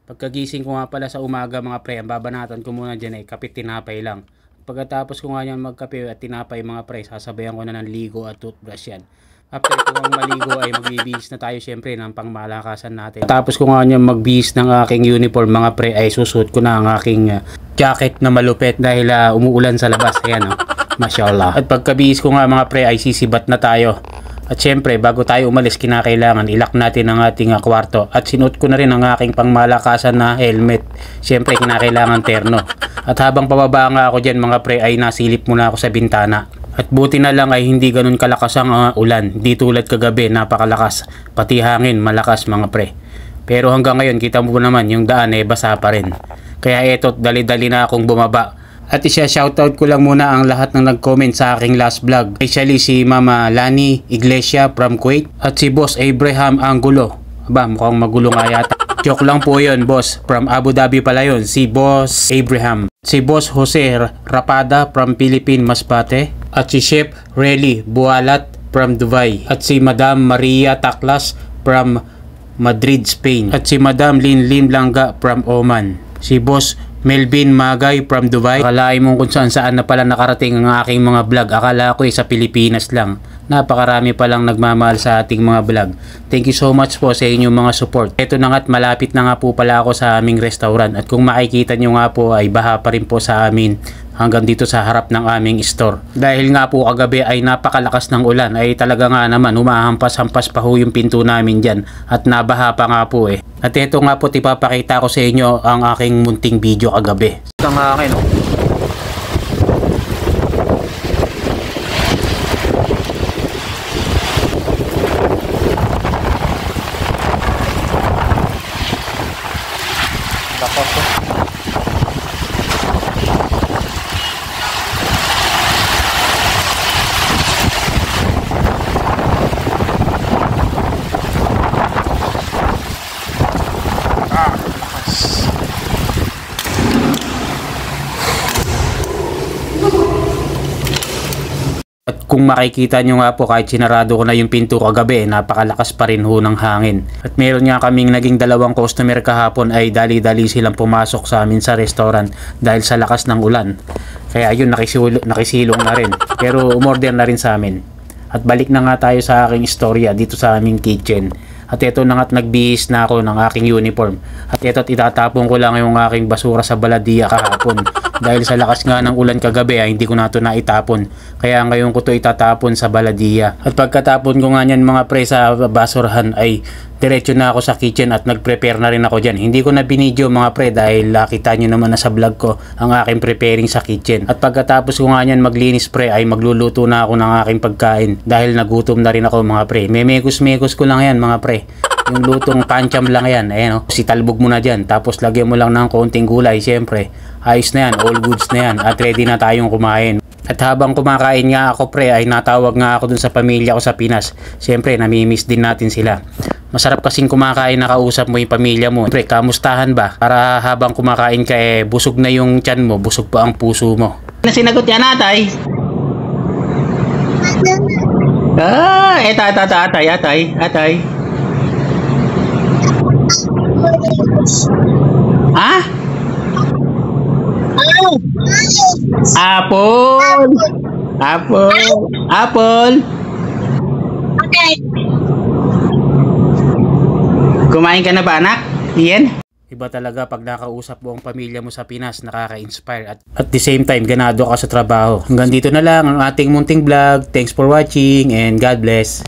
Pagkagising ko nga pala sa umaga mga pre, ang babanatan ko muna dyan ay kape tinapay lang. Pagkatapos ko nga yan magkape at tinapay mga pre, sasabayan ko na ng ligo at toothbrush yan. After ko nga maligo ay magbibihis na tayo syempre ng pangmalakasan natin. Tapos ko nga yan magbihis ng aking uniform mga pre ay susuot ko na ang aking jacket na malupit dahil umuulan sa labas. Ayan mashallah. At pagkabihis ko nga mga pre ay sisibat na tayo. At syempre, bago tayo umalis, kinakailangan ilak natin ang ating kwarto. At sinuot ko na rin ang aking pangmalakasan na helmet. Syempre, kinakailangan terno. At habang pababa nga ako dyan mga pre, ay nasilip muna ako sa bintana. At buti na lang ay hindi ganun kalakas ang ulan. Di tulad kagabi, napakalakas. Pati hangin, malakas mga pre. Pero hanggang ngayon, kita mo naman, yung daan basa pa rin. Kaya eto, dali-dali na akong bumaba. At shoutout ko lang muna ang lahat ng nag-comment sa aking last vlog. Especially si Mama Lani Iglesia from Kuwait at si Boss Abraham Angulo. Aba, mukhang magulo nga yata. Joke lang po yun, boss. From Abu Dhabi pala yun, si Boss Abraham. Si Boss Jose Rapada from Philippine Masbate. At si Chef Relly Bualat from Dubai. At si Madam Maria Taklas from Madrid, Spain. At si Madam Linlin Langga from Oman. Si Boss Melvin Magay from Dubai. Akalain mo kung saan na pala nakarating ang aking mga vlog. Akala ko sa Pilipinas lang. Napakarami palang nagmamahal sa ating mga vlog. Thank you so much po sa inyong mga support. Ito na nga't malapit na nga po pala ako sa aming restaurant. At kung makikita nyo nga po ay baha pa rin po sa amin hanggang dito sa harap ng aming store. Dahil nga po kagabi ay napakalakas ng ulan ay talaga nga naman humahampas-hampas pa ho yung pinto namin dyan at nabaha pa nga po At ito nga po ipapakita ko sa inyo ang aking munting video kagabi. Ang akin At kung makikita nyo nga po kahit sinarado ko na yung pinto kagabi, napakalakas pa rin ho ng hangin. At meron nga kaming naging dalawang customer kahapon ay dali-dali silang pumasok sa amin sa restaurant dahil sa lakas ng ulan. Kaya yun nakisilong na rin. Pero umorder na rin sa amin. At balik na nga tayo sa aking istorya dito sa aming kitchen. At ito na nga't nagbihis na ako ng aking uniform. At ito't itatapon ko lang yung aking basura sa baladiya kahapon. Dahil sa lakas nga ng ulan kagabi ay hindi ko na ito naitapon. Kaya ngayon ko ito itatapon sa baladiya. At pagkatapon ko nga niyan mga pre sa basurahan ay diretso na ako sa kitchen at nag-prepare na rin ako dyan. Hindi ko na binidyo mga pre dahil kita nyo naman na sa vlog ko ang aking preparing sa kitchen. At pagkatapos ko nga niyan maglinis pre ay magluluto na ako ng aking pagkain dahil nagutom na rin ako mga pre. Memekos-mekos ko lang yan mga pre. Yung lutong pancham lang yan. Sitalbog mo na dyan. Tapos lagyan mo lang ng konting gulay. Siyempre, ayos na yan. All goods na yan. At ready na tayong kumain. At habang kumakain nga ako pre, ay natawag nga ako dun sa pamilya ko sa Pinas. Siyempre, namimiss din natin sila. Masarap kasing kumakain na kausap mo yung pamilya mo. Pre, kamustahan ba? Para habang kumakain ka busog na yung tiyan mo, busog pa ang puso mo. Sinagot yan atay? Atay. Ha? Apple. Okay. Kumain ka na ba anak? Iyan? Iba talaga pag nakausap mo ang pamilya mo sa Pinas, nakaka-inspire at the same time ganado ka sa trabaho. Hanggang dito na lang ang ating munting vlog. Thanks for watching and God bless.